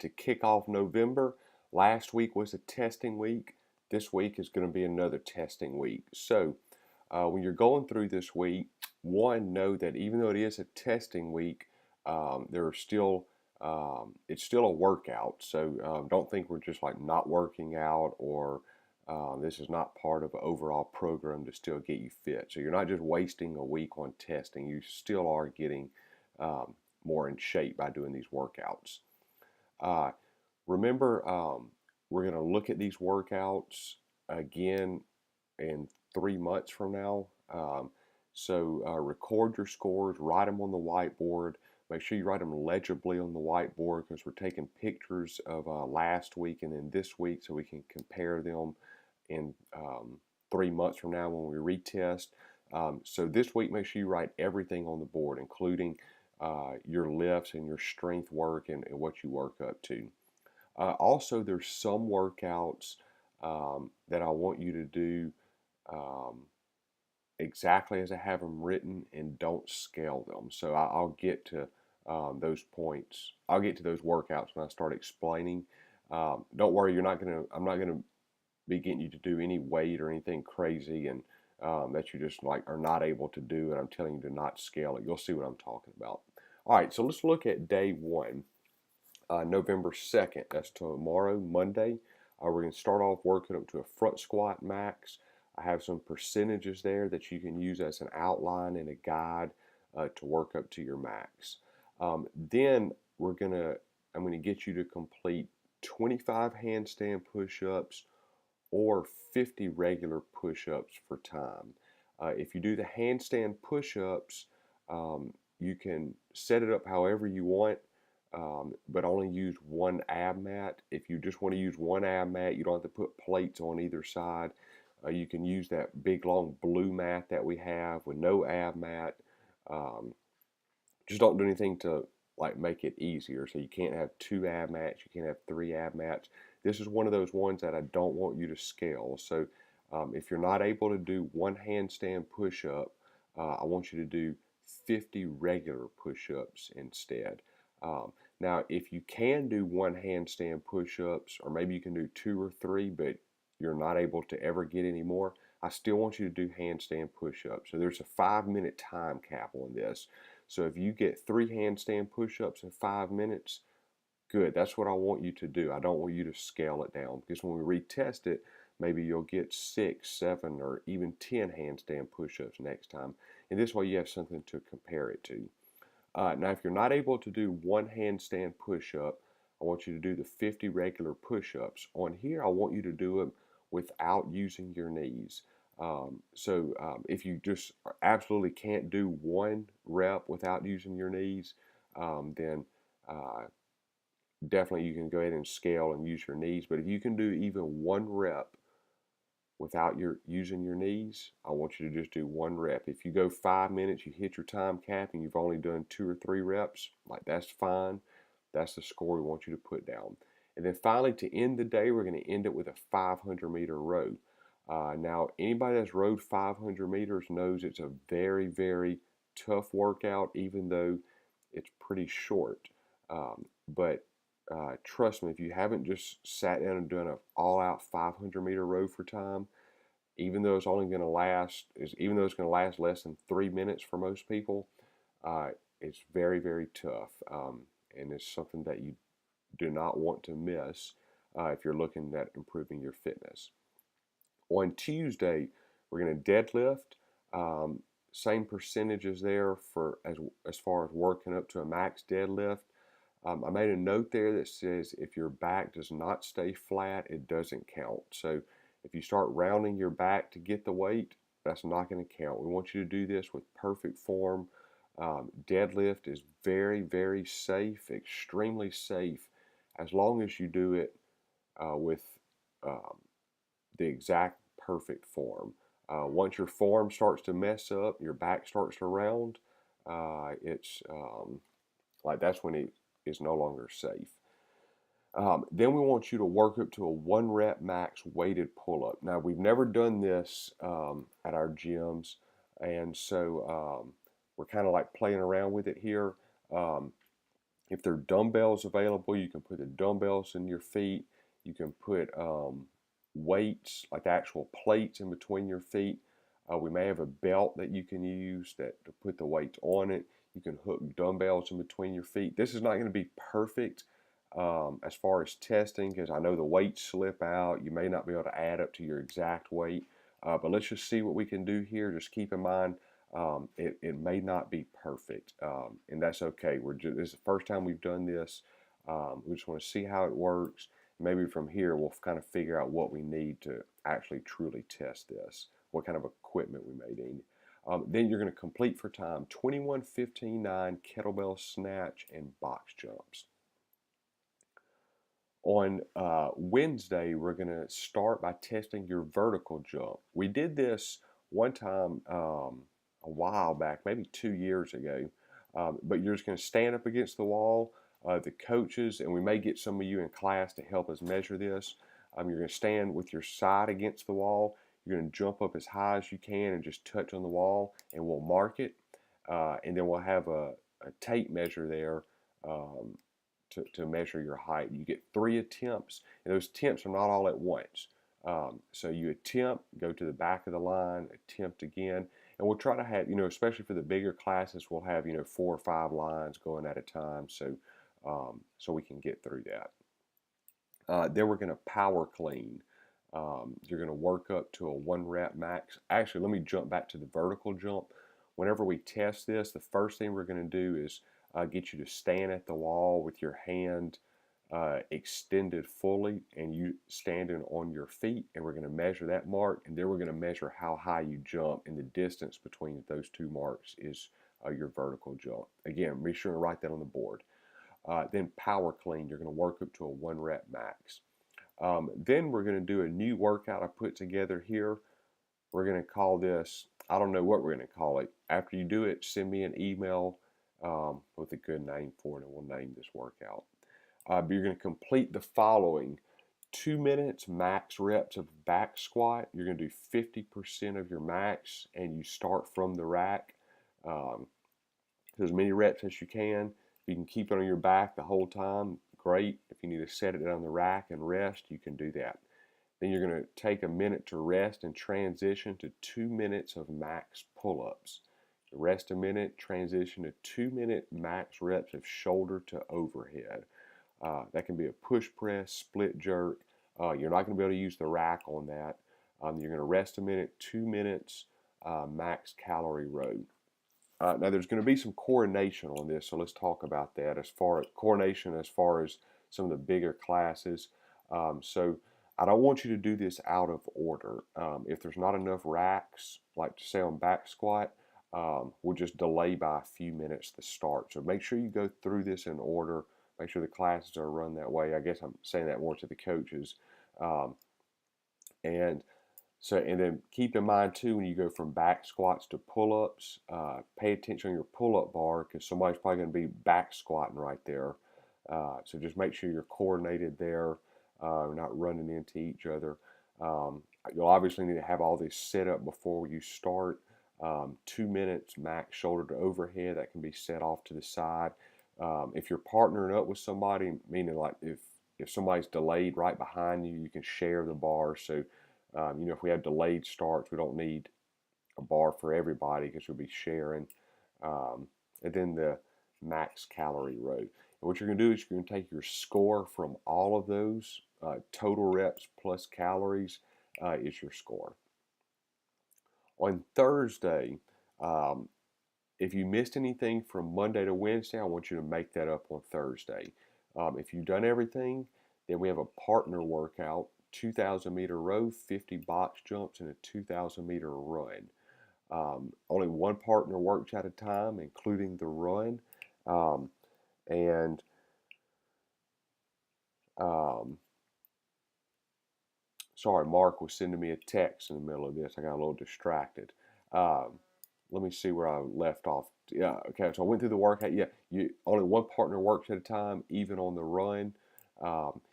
to kick off November. Last week was a testing week. This week is going to be another testing week. So, when you're going through this week, one, know that even though it is a testing week, there are still it's still a workout. So don't think we're just like not working out or this is not part of an overall program to still get you fit. So you're not just wasting a week on testing. You still are getting um, more in shape by doing these workouts. Uh, remember, we're going to look at these workouts again in 3 months from now. So record your scores, write them on the whiteboard. Make sure you write them legibly on the whiteboard because we're taking pictures of last week and then this week so we can compare them in 3 months from now when we retest. So this week, make sure you write everything on the board, including your lifts and your strength work and what you work up to. Also, there's some workouts that I want you to do um, exactly as I have them written and don't scale them. So I'll get to those points. I'll get to those workouts when I start explaining. Don't worry, I'm not gonna be getting you to do any weight or anything crazy and that you just like are not able to do. And I'm telling you to not scale it. You'll see what I'm talking about. All right, so let's look at day one, November 2nd. That's tomorrow, Monday. We're going to start off working up to a front squat max. I have some percentages there that you can use as an outline and a guide to work up to your max. Then I'm going to get you to complete 25 handstand push-ups or 50 regular push-ups for time. If you do the handstand push-ups, you can set it up however you want, but only use one ab mat. If you just want to use one ab mat, you don't have to put plates on either side. You can use that big long blue mat that we have with no ab mat. Um, just don't do anything to like make it easier. So you can't have two ab mats, you can't have three ab mats. This is one of those ones that I don't want you to scale. So if you're not able to do one handstand push-up, I want you to do 50 regular push-ups instead. Now, if you can do one handstand push-ups, or maybe you can do two or three, but you're not able to ever get any more, I still want you to do handstand push-ups. So there's a 5-minute time cap on this. So if you get 3 handstand push-ups in 5 minutes, good. That's what I want you to do. I don't want you to scale it down because when we retest it, maybe you'll get 6, 7, or even 10 handstand push-ups next time. And this way you have something to compare it to. Now, if you're not able to do one handstand push-up, I want you to do the 50 regular push-ups. On here, I want you to do them without using your knees. If you just absolutely can't do one rep without using your knees, then uh, definitely you can go ahead and scale and use your knees. But if you can do even one rep without using your knees, I want you to just do one rep. If you go 5 minutes, you hit your time cap and you've only done 2 or 3 reps, like that's fine. That's the score we want you to put down. And then finally, to end the day, we're going to end it with a 500-meter row. Now, anybody that's rode 500 meters knows it's a very, very tough workout, even though it's pretty short. But trust me, if you haven't just sat down and done an all-out 500-meter row for time, even though it's only going to last, even though it's going to last less than 3 minutes for most people, uh, it's very, very tough, and it's something that you do not want to miss if you're looking at improving your fitness. On Tuesday, we're going to deadlift. Um, Same percentages there for as far as working up to a max deadlift. I made a note there that says if your back does not stay flat, it doesn't count. So if you start rounding your back to get the weight, that's not going to count. We want you to do this with perfect form. Deadlift is very, very safe, extremely safe, as long as you do it with um, the exact perfect form. Once your form starts to mess up, your back starts to round, it's like that's when it is no longer safe. Then we want you to work up to a 1 rep max weighted pull up. Now, we've never done this at our gyms, and so we're kind of like playing around with it here. Um, If there are dumbbells available, you can put the dumbbells in your feet. You can put weights, like the actual plates in between your feet. We may have a belt that you can use that to put the weights on it. You can hook dumbbells in between your feet. This is not going to be perfect as far as testing, because I know the weights slip out. You may not be able to add up to your exact weight. But let's just see what we can do here. Just keep in mind it may not be perfect, and that's okay. This is the first time we've done this. We just want to see how it works. Maybe from here we'll kind of figure out what we need to actually truly test this, what kind of equipment we may need. Then you're going to complete for time 21, 15, 9 kettlebell snatch and box jumps. On Wednesday, we're going to start by testing your vertical jump. We did this one time a while back, maybe 2 years ago, but you're just going to stand up against the wall. The coaches, and we may get some of you in class to help us measure this. You're going to stand with your side against the wall. You're going to jump up as high as you can and just touch on the wall, and we'll mark it. And then we'll have a tape measure there to measure your height. You get 3 attempts, and those attempts are not all at once. So you attempt, go to the back of the line, attempt again, and we'll try to have, especially for the bigger classes, we'll have, 4 or 5 lines going at a time, so we can get through that. Then we're going to power clean. You're going to work up to a 1 rep max. Actually, let me jump back to the vertical jump. Whenever we test this, the first thing we're going to do is get you to stand at the wall with your hand extended fully, and you standing on your feet, and we're going to measure that mark, and then we're going to measure how high you jump, and the distance between those 2 marks is your vertical jump. Again, be sure to write that on the board. Then power clean, you're going to work up to a 1 rep max. Then we're going to do a new workout I put together here. We're going to call this, I don't know what we're going to call it. After you do it, send me an email with a good name for it, and we'll name this workout. But you're going to complete the following: 2 minutes max reps of back squat. You're going to do 50% of your max, and you start from the rack. As many reps as you can. If you can keep it on your back the whole time, great. If you need to set it on the rack and rest, you can do that. Then you're going to take a minute to rest and transition to 2 minutes of max pull-ups. Rest a minute, transition to 2-minute max reps of shoulder to overhead. That can be a push press, split jerk. You're not going to be able to use the rack on that. You're going to rest a minute, 2 minutes, max calorie row. Now there's going to be some coordination on this, so let's talk about that as far as coordination as far as some of the bigger classes. So I don't want you to do this out of order. If there's not enough racks, like to say on back squat, we'll just delay by a few minutes the start. So make sure you go through this in order. Make sure the classes are run that way. I guess I'm saying that more to the coaches. And then keep in mind too, when you go from back squats to pull-ups, pay attention on your pull-up bar, because somebody's probably going to be back squatting right there. So just make sure you're coordinated there, not running into each other. You'll obviously need to have all this set up before you start. 2 minutes max shoulder to overhead, that can be set off to the side. If you're partnering up with somebody, meaning like if somebody's delayed right behind you, you can share the bar. So if we have delayed starts, we don't need a bar for everybody because we'll be sharing. And then the max calorie row. And what you're going to do is you're going to take your score from all of those. Total reps plus calories is your score. On Thursday, if you missed anything from Monday to Wednesday, I want you to make that up on Thursday. If you've done everything, then we have a partner workout, 2,000 meter row, 50 box jumps, and a 2,000 meter run. Only one partner works at a time, including the run. Sorry, Mark was sending me a text in the middle of this. I got a little distracted. Let me see where I left off. Yeah, okay, so I went through the workout. Yeah, only one partner works at a time, even on the run.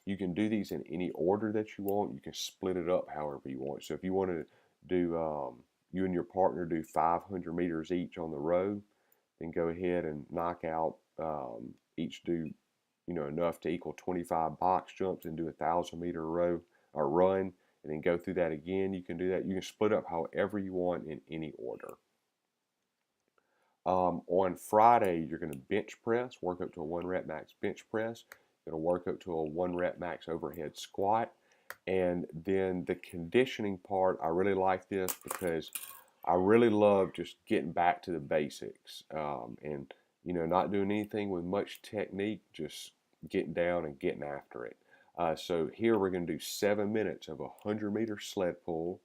You can do these in any order that you want. You can split it up however you want. So if you want to do, you and your partner do 500 meters each on the row, then go ahead and knock out each do, enough to equal 25 box jumps and do 1,000-meter row or run, and then go through that again. You can do that. You can split up however you want in any order. On Friday, you're going to bench press, work up to a 1 rep max bench press. You're going to work up to a 1 rep max overhead squat. And then the conditioning part, I really like this because I really love just getting back to the basics, and not doing anything with much technique, just getting down and getting after it. So here we're going to do 7 minutes of a 100-meter sled pull,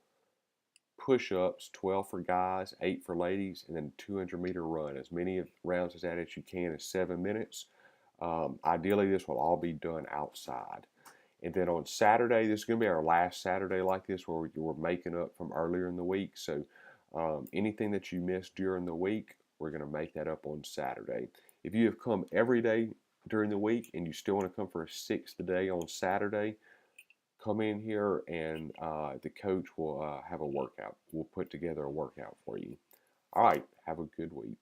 push-ups, 12 for guys, 8 for ladies, and then 200-meter run. As many rounds as that as you can in 7 minutes. Ideally, this will all be done outside. And then on Saturday, this is going to be our last Saturday like this where we're making up from earlier in the week. So anything that you missed during the week, we're going to make that up on Saturday. If you have come every day during the week and you still want to come for a 6th day on Saturday, come in here and the coach will have a workout. We'll put together a workout for you. All right, have a good week.